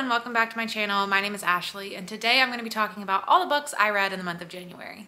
everyone, welcome back to my channel. My name is Ashley and today I'm going to be talking about all the books I read in the month of January.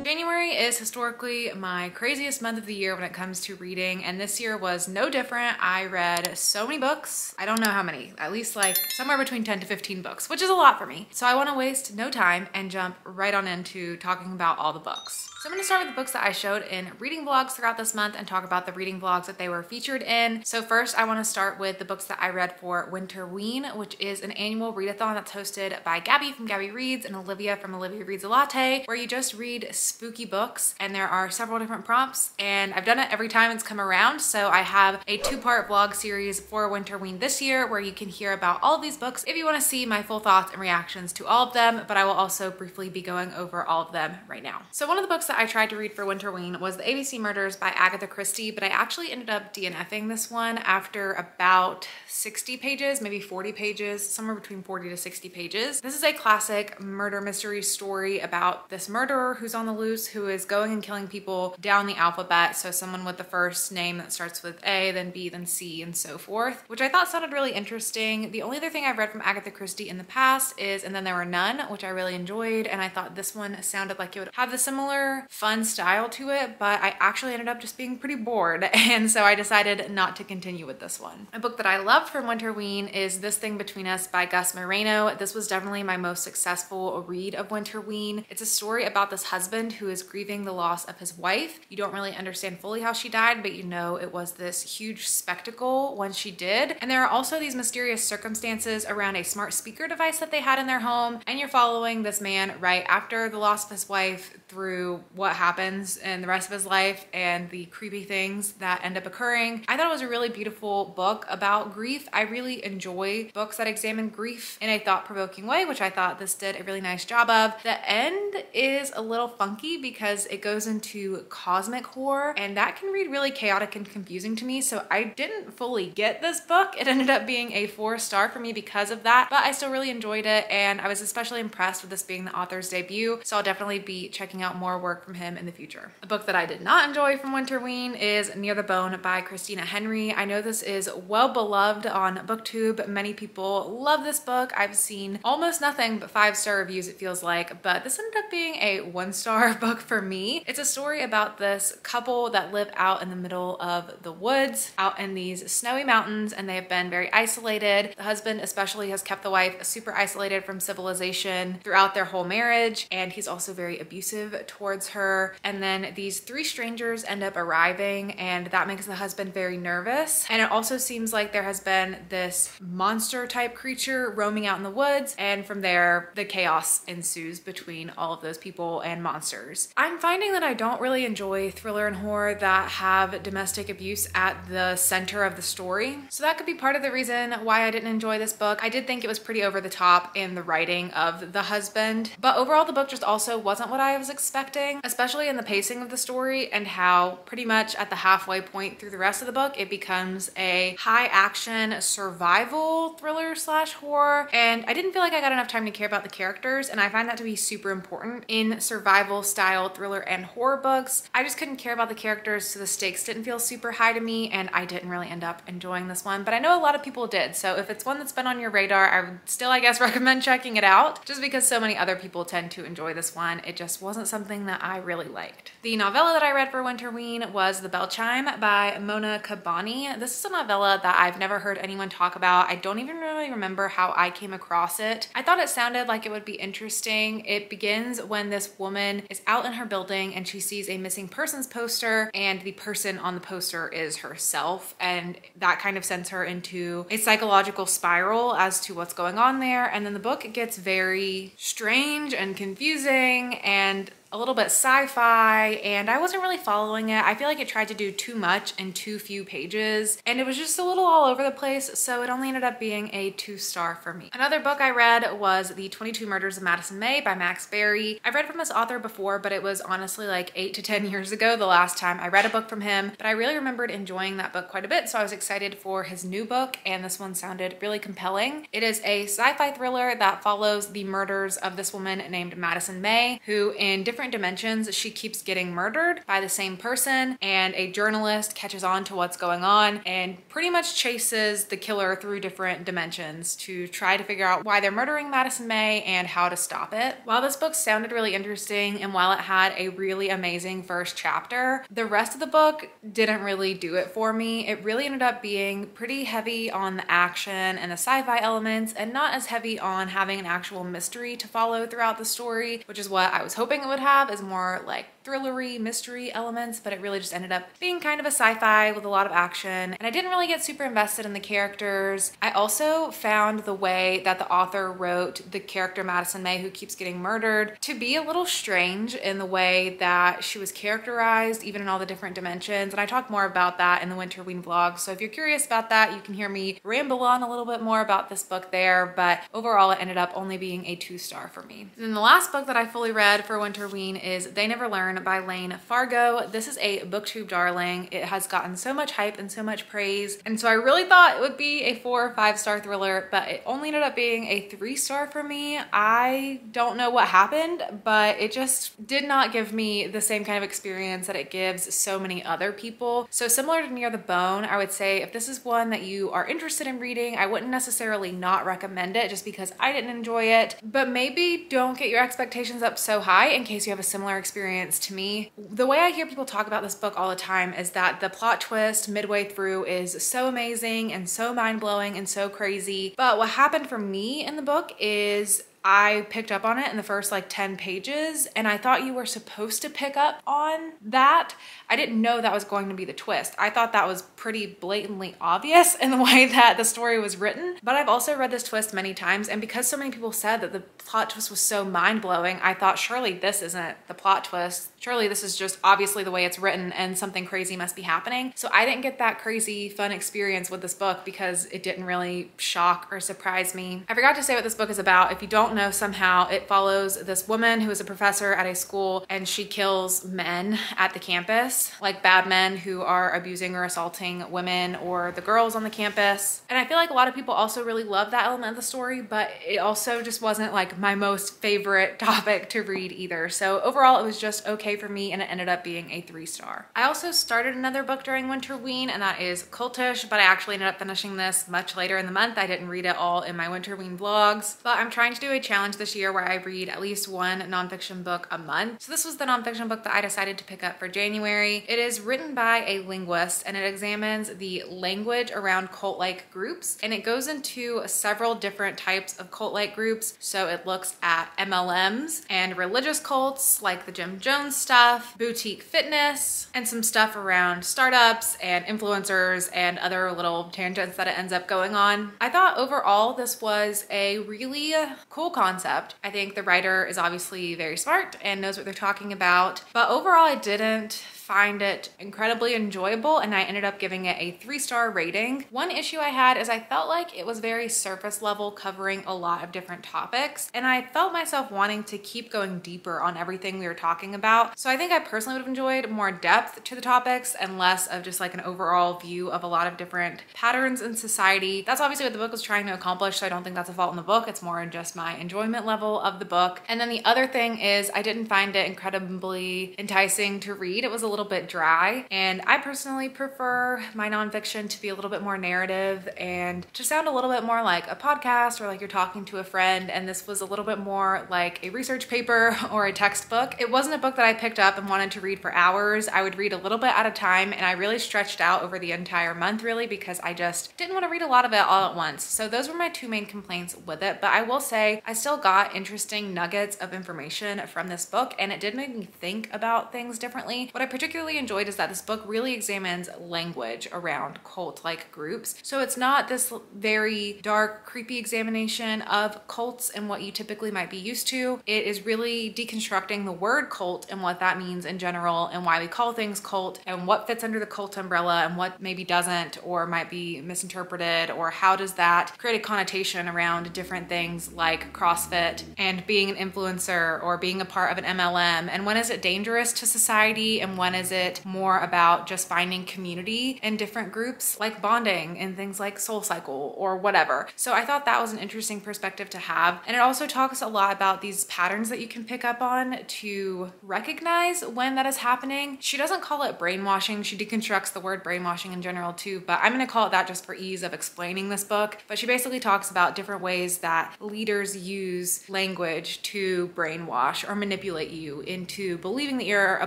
January is historically my craziest month of the year when it comes to reading, and this year was no different. I read so many books. I don't know how many, at least like somewhere between 10 to 15 books, which is a lot for me. So I want to waste no time and jump right on into talking about all the books. So I'm going to start with the books that I showed in reading vlogs throughout this month and talk about the reading vlogs that they were featured in. So first I want to start with the books that I read for Winterween, which is an annual readathon that's hosted by Gabby from Gabby Reads and Olivia from Olivia Reads a Latte, where you just read spooky books and there are several different prompts, and I've done it every time it's come around. So I have a two-part vlog series for Winterween this year where you can hear about all of these books if you want to see my full thoughts and reactions to all of them, but I will also briefly be going over all of them right now. So one of the books that I tried to read for Winterween was the ABC Murders by Agatha Christie, but I actually ended up DNFing this one after about 60 pages, maybe 40 pages, somewhere between 40 to 60 pages. This is a classic murder mystery story about this murderer who's on the loose, who is going and killing people down the alphabet. So someone with the first name that starts with A, then B, then C, and so forth, which I thought sounded really interesting. The only other thing I've read from Agatha Christie in the past is And Then There Were None, which I really enjoyed, and I thought this one sounded like it would have the similar fun style to it, but I actually ended up just being pretty bored, and so I decided not to continue with this one. A book that I loved from Winterween is This Thing Between Us by Gus Moreno. This was definitely my most successful read of Winterween. It's a story about this husband who is grieving the loss of his wife. You don't really understand fully how she died, but you know it was this huge spectacle when she did. And there are also these mysterious circumstances around a smart speaker device that they had in their home, and you're following this man right after the loss of his wife through what happens in the rest of his life and the creepy things that end up occurring. I thought it was a really beautiful book about grief. I really enjoy books that examine grief in a thought-provoking way, which I thought this did a really nice job of. The end is a little funky because it goes into cosmic horror, and that can read really chaotic and confusing to me, so I didn't fully get this book. It ended up being a 4-star for me because of that, but I still really enjoyed it, and I was especially impressed with this being the author's debut, so I'll definitely be checking out more work from him in the future. A book that I did not enjoy from Winterween is Near the Bone by Christina Henry. I know this is well beloved on BookTube. Many people love this book. I've seen almost nothing but 5-star reviews, it feels like, but this ended up being a 1-star book for me. It's a story about this couple that live out in the middle of the woods, out in these snowy mountains, and they have been very isolated. The husband especially has kept the wife super isolated from civilization throughout their whole marriage, and he's also very abusive towards her. And then these 3 strangers end up arriving, and that makes the husband very nervous. And it also seems like there has been this monster type creature roaming out in the woods, and from there the chaos ensues between all of those people and monsters. I'm finding that I don't really enjoy thriller and horror that have domestic abuse at the center of the story, so that could be part of the reason why I didn't enjoy this book. I did think it was pretty over the top in the writing of the husband, but overall the book just also wasn't what I was expecting, especially in the pacing of the story and how pretty much at the halfway point through the rest of the book it becomes a high action survival thriller slash horror, and I didn't feel like I got enough time to care about the characters, and I find that to be super important in survival style thriller and horror books. I just couldn't care about the characters, so the stakes didn't feel super high to me, and I didn't really end up enjoying this one, but I know a lot of people did, so if it's one that's been on your radar, I would still, I guess, recommend checking it out, just because so many other people tend to enjoy this one. It just wasn't something that I really liked. The novella that I read for Winterween was The Bell Chime by Mona Kabani. This is a novella that I've never heard anyone talk about. I don't even really remember how I came across it. I thought it sounded like it would be interesting. It begins when this woman is out in her building and she sees a missing persons poster, and the person on the poster is herself, and that kind of sends her into a psychological spiral as to what's going on there. And then the book gets very strange and confusing and a little bit sci-fi, and I wasn't really following it. I feel like it tried to do too much in too few pages, and it was just a little all over the place, so it only ended up being a 2-star for me. Another book I read was The 22 Murders of Madison May by Max Berry. I've read from this author before, but it was honestly like 8 to 10 years ago the last time I read a book from him, but I really remembered enjoying that book quite a bit, so I was excited for his new book, and this one sounded really compelling. It is a sci-fi thriller that follows the murders of this woman named Madison May, who in different different dimensions, she keeps getting murdered by the same person, and a journalist catches on to what's going on and pretty much chases the killer through different dimensions to try to figure out why they're murdering Madison May and how to stop it. While this book sounded really interesting and while it had a really amazing first chapter, the rest of the book didn't really do it for me. It really ended up being pretty heavy on the action and the sci-fi elements and not as heavy on having an actual mystery to follow throughout the story, which is what I was hoping it would have, is more like thrillery mystery elements, but it really just ended up being kind of a sci-fi with a lot of action, and I didn't really get super invested in the characters. I also found the way that the author wrote the character Madison May, who keeps getting murdered, to be a little strange in the way that she was characterized, even in all the different dimensions, and I talk more about that in the Winterween vlog, so if you're curious about that, you can hear me ramble on a little bit more about this book there, but overall it ended up only being a 2-star for me. And then the last book that I fully read for Winterween is They Never Learn by Lane Fargo. This is a booktube darling. It has gotten so much hype and so much praise, and so I really thought it would be a 4 or 5-star thriller, but it only ended up being a 3-star for me. I don't know what happened, but it just did not give me the same kind of experience that it gives so many other people. So similar to Near the Bone, I would say if this is one that you are interested in reading, I wouldn't necessarily not recommend it just because I didn't enjoy it, but maybe don't get your expectations up so high in case you have a similar experience to me. The way I hear people talk about this book all the time is that the plot twist midway through is so amazing and so mind-blowing and so crazy, but what happened for me in the book is I picked up on it in the first like 10 pages and I thought you were supposed to pick up on that. I didn't know that was going to be the twist. I thought that was pretty blatantly obvious in the way that the story was written, but I've also read this twist many times, and because so many people said that the plot twist was so mind-blowing, I thought surely this isn't the plot twist. Surely this is just obviously the way it's written and something crazy must be happening. So I didn't get that crazy fun experience with this book because it didn't really shock or surprise me. I forgot to say what this book is about. If you don't know, somehow it follows this woman who is a professor at a school and she kills men at the campus, like bad men who are abusing or assaulting women or the girls on the campus. And I feel like a lot of people also really love that element of the story, but it also just wasn't like my most favorite topic to read either. So overall it was just okay for me and it ended up being a 3-star. I also started another book during Winterween, and that is Cultish, but I actually ended up finishing this much later in the month. I didn't read it all in my Winterween vlogs, but I'm trying to do a challenge this year where I read at least one nonfiction book a month. So this was the nonfiction book that I decided to pick up for January. It is written by a linguist and it examines the language around cult-like groups, and it goes into several different types of cult-like groups. So it looks at MLMs and religious cults like the Jim Jones stuff, boutique fitness, and some stuff around startups and influencers and other little tangents that it ends up going on. I thought overall this was a really cool concept. I think the writer is obviously very smart and knows what they're talking about, but overall I didn't find it incredibly enjoyable, and I ended up giving it a 3-star rating. One issue I had is I felt like it was very surface level, covering a lot of different topics, and I felt myself wanting to keep going deeper on everything we were talking about. So I think I personally would have enjoyed more depth to the topics and less of just like an overall view of a lot of different patterns in society. That's obviously what the book was trying to accomplish, so I don't think that's a fault in the book. It's more in just my enjoyment level of the book. And then the other thing is I didn't find it incredibly enticing to read. It was a little bit dry, and I personally prefer my nonfiction to be a little bit more narrative and to sound a little bit more like a podcast or like you're talking to a friend, and this was a little bit more like a research paper or a textbook. It wasn't a book that I picked up and wanted to read for hours. I would read a little bit at a time, and I really stretched out over the entire month really because I just didn't want to read a lot of it all at once. So those were my 2 main complaints with it, but I will say I still got interesting nuggets of information from this book, and it did make me think about things differently. What I particularly enjoyed is that this book really examines language around cult-like groups. So it's not this very dark, creepy examination of cults and what you typically might be used to. It is really deconstructing the word cult and what that means in general, and why we call things cult, and what fits under the cult umbrella and what maybe doesn't or might be misinterpreted, or how does that create a connotation around different things like CrossFit and being an influencer or being a part of an MLM, and when is it dangerous to society and when is it more about just finding community in different groups, like bonding and things like Soul Cycle or whatever. So I thought that was an interesting perspective to have. And it also talks a lot about these patterns that you can pick up on to recognize when that is happening. She doesn't call it brainwashing. She deconstructs the word brainwashing in general too, but I'm gonna call it that just for ease of explaining this book. But she basically talks about different ways that leaders use language to brainwash or manipulate you into believing that you're a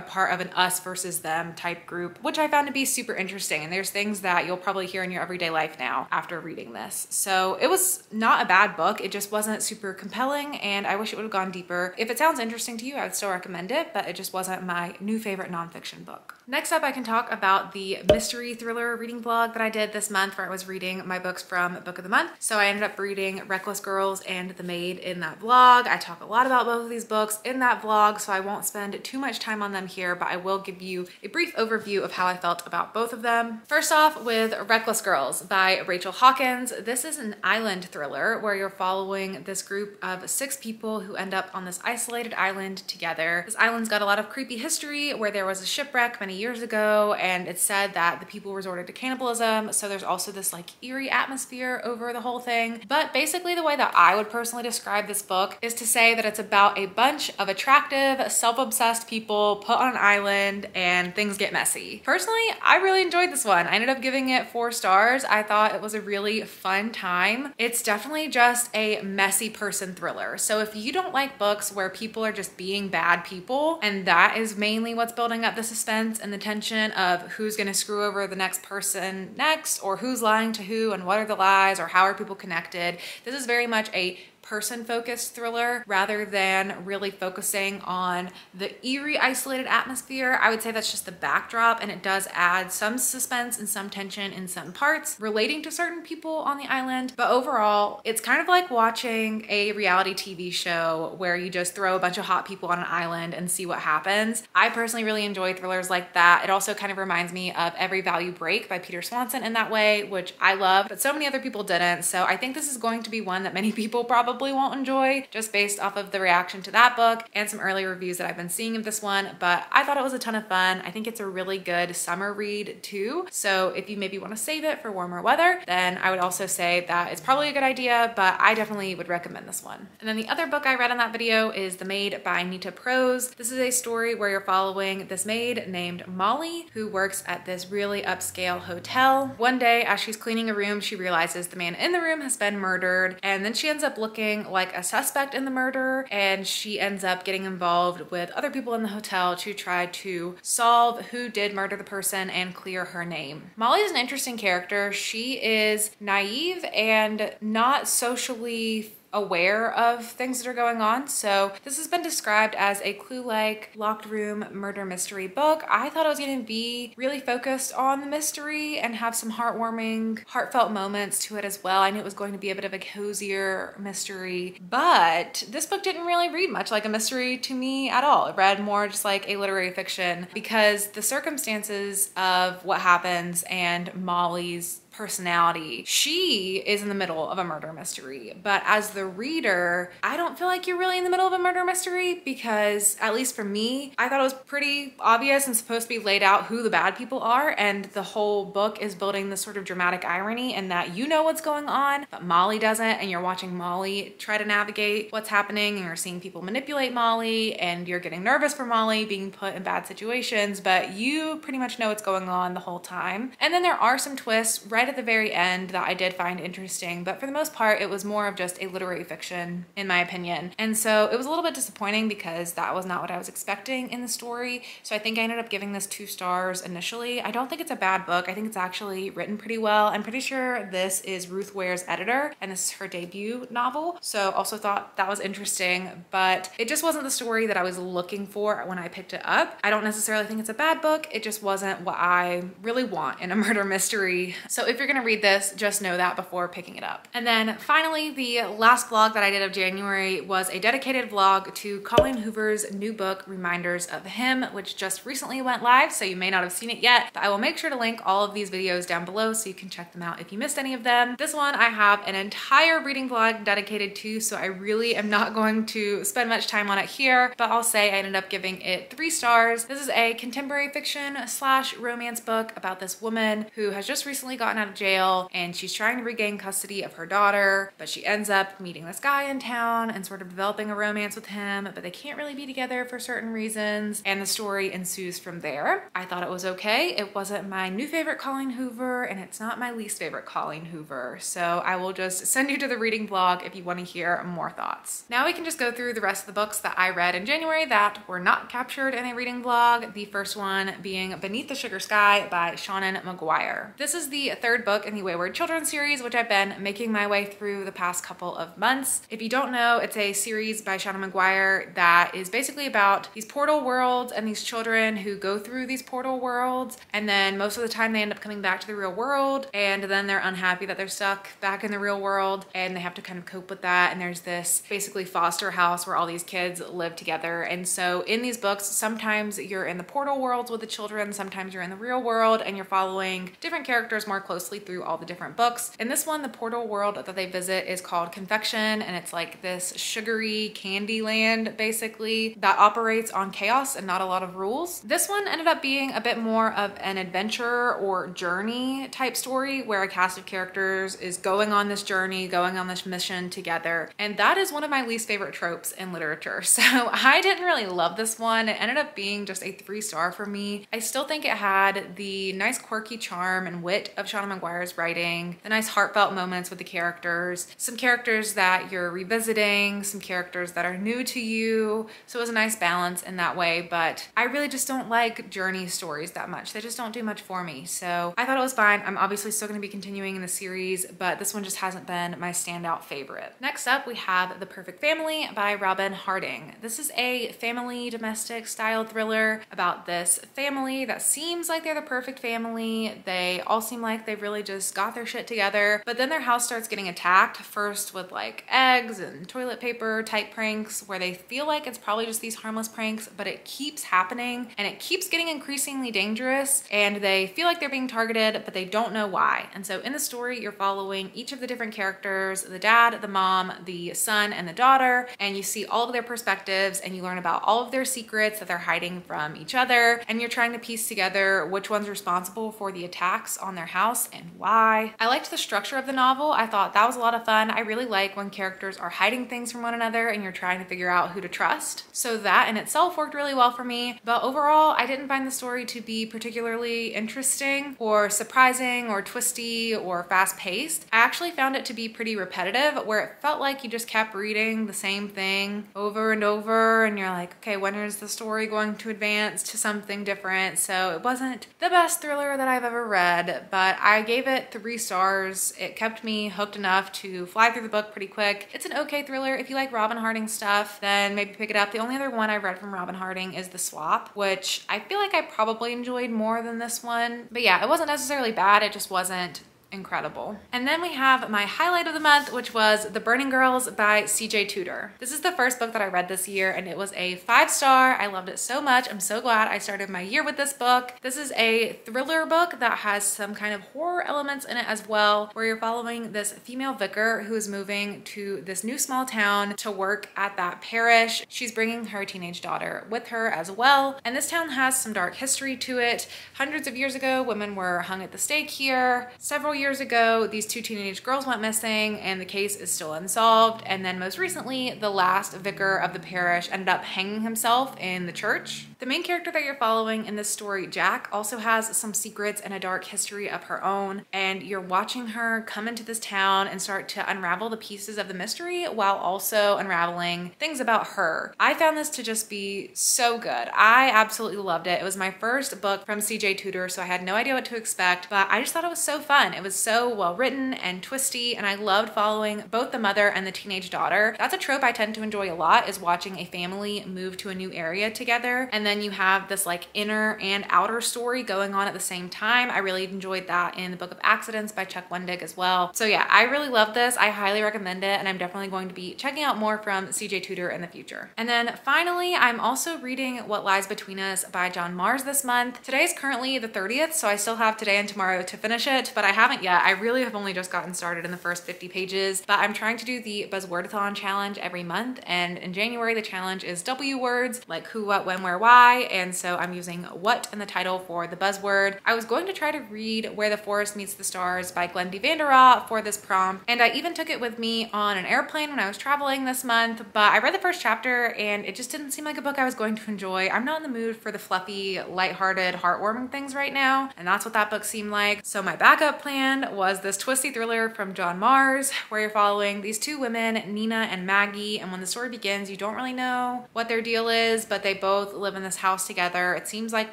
part of an us versus them type group, which I found to be super interesting. And there's things that you'll probably hear in your everyday life now after reading this. So it was not a bad book. It just wasn't super compelling and I wish it would have gone deeper. If it sounds interesting to you, I would still recommend it, but it just wasn't my new favorite nonfiction book. Next up, I can talk about the mystery thriller reading vlog that I did this month where I was reading my books from Book of the Month. So I ended up reading Reckless Girls and The Maid in that vlog. I talk a lot about both of these books in that vlog, so I won't spend too much time on them here, but I will give you a brief overview of how I felt about both of them. First off, with Reckless Girls by Rachel Hawkins. This is an island thriller where you're following this group of 6 people who end up on this isolated island together. This island's got a lot of creepy history where there was a shipwreck many years ago, and it's said that the people resorted to cannibalism, so there's also this like eerie atmosphere over the whole thing. But basically the way that I would personally describe this book is to say that it's about a bunch of attractive, self-obsessed people put on an island and things get messy. Personally, I really enjoyed this one. I ended up giving it 4 stars. I thought it was a really fun time. It's definitely just a messy person thriller. So if you don't like books where people are just being bad people, and that is mainly what's building up the suspense and the tension of who's gonna screw over the next person next, or who's lying to who and what are the lies, or how are people connected, this is very much a person-focused thriller rather than really focusing on the eerie, isolated atmosphere. I would say that's just the backdrop, and it does add some suspense and some tension in some parts relating to certain people on the island. But overall, it's kind of like watching a reality TV show where you just throw a bunch of hot people on an island and see what happens. I personally really enjoy thrillers like that. It also kind of reminds me of Every Value Break by Peter Swanson in that way, which I loved, but so many other people didn't. So I think this is going to be one that many people probably won't enjoy just based off of the reaction to that book and some early reviews that I've been seeing of this one, but I thought it was a ton of fun. I think it's a really good summer read too. So if you maybe want to save it for warmer weather, then I would also say that it's probably a good idea, but I definitely would recommend this one. And then the other book I read in that video is The Maid by Nita Prose. This is a story where you're following this maid named Molly who works at this really upscale hotel. One day as she's cleaning a room, she realizes the man in the room has been murdered, and then she ends up looking like a suspect in the murder, and she ends up getting involved with other people in the hotel to try to solve who did murder the person and clear her name. Molly is an interesting character. She is naive and not socially aware of things that are going on. So this has been described as a clue-like locked room murder mystery book. I thought it was going to be really focused on the mystery and have some heartwarming, heartfelt moments to it as well. I knew it was going to be a bit of a cozier mystery, but this book didn't really read much like a mystery to me at all. It read more just like a literary fiction because the circumstances of what happens and Molly's personality, she is in the middle of a murder mystery, but as the reader, I don't feel like you're really in the middle of a murder mystery because, at least for me, I thought it was pretty obvious and supposed to be laid out who the bad people are, and the whole book is building this sort of dramatic irony in that you know what's going on, but Molly doesn't, and you're watching Molly try to navigate what's happening, and you're seeing people manipulate Molly, and you're getting nervous for Molly being put in bad situations, but you pretty much know what's going on the whole time. And then there are some twists right at the very end that I did find interesting, but for the most part, it was more of just a literary fiction, in my opinion. And so it was a little bit disappointing because that was not what I was expecting in the story. So I think I ended up giving this 2 stars initially. I don't think it's a bad book. I think it's actually written pretty well. I'm pretty sure this is Ruth Ware's editor, and this is her debut novel. So also thought that was interesting, but it just wasn't the story that I was looking for when I picked it up. I don't necessarily think it's a bad book. It just wasn't what I really want in a murder mystery. So if if you're gonna read this, just know that before picking it up. And then finally, the last vlog that I did of January was a dedicated vlog to Colleen Hoover's new book, Reminders of Him, which just recently went live, so you may not have seen it yet, but I will make sure to link all of these videos down below so you can check them out if you missed any of them. This one I have an entire reading vlog dedicated to, so I really am not going to spend much time on it here, but I'll say I ended up giving it 3 stars. This is a contemporary fiction / romance book about this woman who has just recently gotten out of jail, and she's trying to regain custody of her daughter, but she ends up meeting this guy in town and sort of developing a romance with him, but they can't really be together for certain reasons, and the story ensues from there. I thought it was okay. It wasn't my new favorite Colleen Hoover, and it's not my least favorite Colleen Hoover, so I will just send you to the reading vlog if you want to hear more thoughts. Now we can just go through the rest of the books that I read in January that were not captured in a reading vlog. The first one being Beneath the Sugar Sky by Shannon McGuire. This is the 3rd book in the Wayward Children series, which I've been making my way through the past couple of months. If you don't know, it's a series by Shannon McGuire that is basically about these portal worlds and these children who go through these portal worlds, and then most of the time they end up coming back to the real world, and then they're unhappy that they're stuck back in the real world and they have to kind of cope with that. And there's this basically foster house where all these kids live together. And so in these books, sometimes you're in the portal worlds with the children, sometimes you're in the real world, and you're following different characters more closely through all the different books. In this one, the portal world that they visit is called Confection, and it's like this sugary candy land basically that operates on chaos and not a lot of rules. This one ended up being a bit more of an adventure or journey type story where a cast of characters is going on this journey, going on this mission together, and that is one of my least favorite tropes in literature. So I didn't really love this one. It ended up being just a 3-star for me. I still think it had the nice quirky charm and wit of Shannon McGuire's writing, the nice heartfelt moments with the characters, some characters that you're revisiting, some characters that are new to you. So it was a nice balance in that way, but I really just don't like journey stories that much. They just don't do much for me. So I thought it was fine. I'm obviously still going to be continuing in the series, but this one just hasn't been my standout favorite. Next up, we have The Perfect Family by Robin Harding. This is a family domestic style thriller about this family that seems like they're the perfect family. They all seem like they've really just got their shit together, but then their house starts getting attacked, first with like eggs and toilet paper type pranks where they feel like it's probably just these harmless pranks, but it keeps happening and it keeps getting increasingly dangerous, and they feel like they're being targeted, but they don't know why. And so in the story, you're following each of the different characters, the dad, the mom, the son, and the daughter, and you see all of their perspectives and you learn about all of their secrets that they're hiding from each other, and you're trying to piece together which one's responsible for the attacks on their house and why. I liked the structure of the novel. I thought that was a lot of fun. I really like when characters are hiding things from one another and you're trying to figure out who to trust. So that in itself worked really well for me, but overall I didn't find the story to be particularly interesting or surprising or twisty or fast-paced. I actually found it to be pretty repetitive, where it felt like you just kept reading the same thing over and over, and you're like, okay, when is the story going to advance to something different? So it wasn't the best thriller that I've ever read, but I gave it 3 stars. It kept me hooked enough to fly through the book pretty quick. It's an okay thriller. If you like Robin Harding stuff, then maybe pick it up. The only other one I've read from Robin Harding is The Swap, which I feel like I probably enjoyed more than this one. But yeah, it wasn't necessarily bad. It just wasn't incredible. And then we have my highlight of the month, which was The Burning Girls by CJ Tudor. This is the first book that I read this year, and it was a 5-star. I loved it so much. I'm so glad I started my year with this book. This is a thriller book that has some kind of horror elements in it as well, where you're following this female vicar who is moving to this new small town to work at that parish. She's bringing her teenage daughter with her as well, and this town has some dark history to it. Hundreds of years ago, women were hung at the stake here. Several years ago, these 2 teenage girls went missing and the case is still unsolved. And then most recently, the last vicar of the parish ended up hanging himself in the church. The main character that you're following in this story, Jack, also has some secrets and a dark history of her own, and you're watching her come into this town and start to unravel the pieces of the mystery while also unraveling things about her. I found this to just be so good. I absolutely loved it. It was my first book from CJ Tudor, so I had no idea what to expect, but I just thought it was so fun. It was so well written and twisty, and I loved following both the mother and the teenage daughter. That's a trope I tend to enjoy a lot, is watching a family move to a new area together, and then you have this like inner and outer story going on at the same time. I really enjoyed that in the Book of Accidents by Chuck Wendig as well. So yeah, I really love this. I highly recommend it, and I'm definitely going to be checking out more from CJ Tudor in the future. And then finally, I'm also reading What Lies Between Us by John Mars this month. Today is currently the 30th, so I still have today and tomorrow to finish it, but I haven't yet. I really have only just gotten started in the first 50 pages, but I'm trying to do the Buzzwordathon challenge every month, and in January the challenge is W words, like who, what, when, where, why, and so I'm using what in the title for the buzzword. I was going to try to read Where the Forest Meets the Stars by Glenn D. Vanderaa for this prompt, and I even took it with me on an airplane when I was traveling this month, but I read the first chapter and it just didn't seem like a book I was going to enjoy. I'm not in the mood for the fluffy, lighthearted, heartwarming things right now, and that's what that book seemed like. So my backup plan was this twisty thriller from John Mars, where you're following these two women, Nina and Maggie, and when the story begins, you don't really know what their deal is, but they both live in this house together. It seems like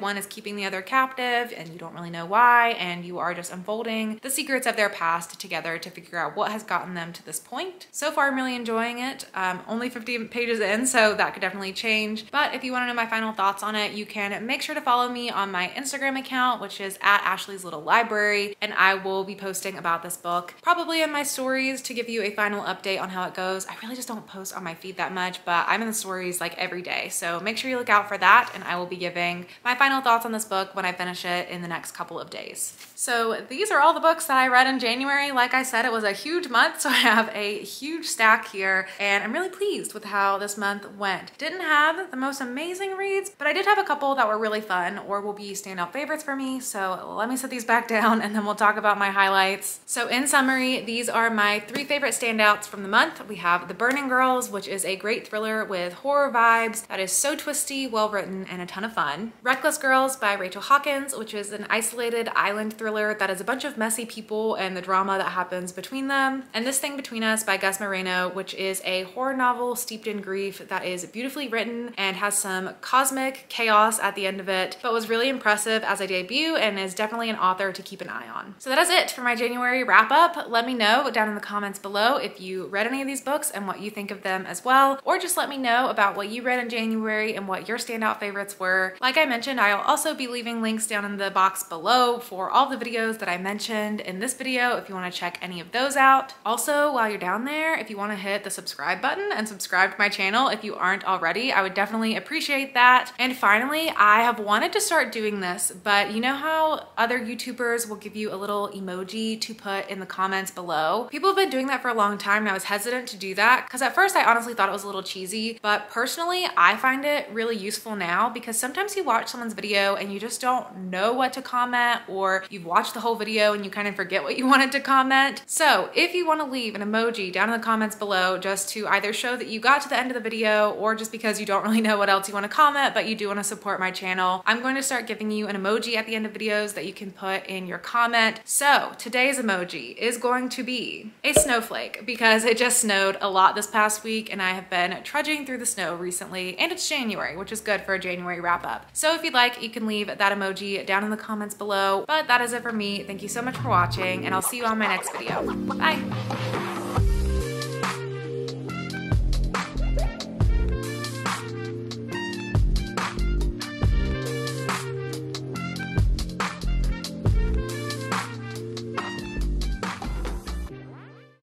one is keeping the other captive, and you don't really know why, and you are just unfolding the secrets of their past together to figure out what has gotten them to this point. So far, I'm really enjoying it. Only 50 pages in, so that could definitely change. But if you want to know my final thoughts on it, you can make sure to follow me on my Instagram account, which is at Ashley's Little Library, and I will be posting about this book probably in my stories to give you a final update on how it goes. I really just don't post on my feed that much, but I'm in the stories like every day, so make sure you look out for that, and I will be giving my final thoughts on this book when I finish it in the next couple of days. So these are all the books that I read in January. Like I said, it was a huge month, so I have a huge stack here, and I'm really pleased with how this month went. Didn't have the most amazing reads, but I did have a couple that were really fun or will be standout favorites for me. So let me set these back down and then we'll talk about my highlights. So in summary, these are my 3 favorite standouts from the month. We have The Burning Girls, which is a great thriller with horror vibes that is so twisty, well written, and a ton of fun. Reckless Girls by Rachel Hawkins, which is an isolated island thriller that is a bunch of messy people and the drama that happens between them. And This Thing Between Us by Gus Moreno, which is a horror novel steeped in grief that is beautifully written and has some cosmic chaos at the end of it, but was really impressive as a debut and is definitely an author to keep an eye on. So that is it for my January wrap up. Let me know down in the comments below if you read any of these books and what you think of them as well, or just let me know about what you read in January and what your standout favorites were. Like I mentioned, I'll also be leaving links down in the box below for all the videos that I mentioned in this video if you want to check any of those out. Also, while you're down there, if you want to hit the subscribe button and subscribe to my channel if you aren't already, I would definitely appreciate that. And finally, I have wanted to start doing this, but you know how other YouTubers will give you a little emoji to put in the comments below? People have been doing that for a long time, and I was hesitant to do that because at first I honestly thought it was a little cheesy, but personally I find it really useful now because sometimes you watch someone's video and you just don't know what to comment, or you've watched the whole video and you kind of forget what you wanted to comment. So if you want to leave an emoji down in the comments below just to either show that you got to the end of the video or just because you don't really know what else you want to comment but you do want to support my channel, I'm going to start giving you an emoji at the end of videos that you can put in your comment. So today's emoji is going to be a snowflake because it just snowed a lot this past week and I have been trudging through the snow recently, and it's January, which is good for a January wrap up. So if you'd like, you can leave that emoji down in the comments below. But that is it for me. Thank you so much for watching, and I'll see you on my next video. Bye.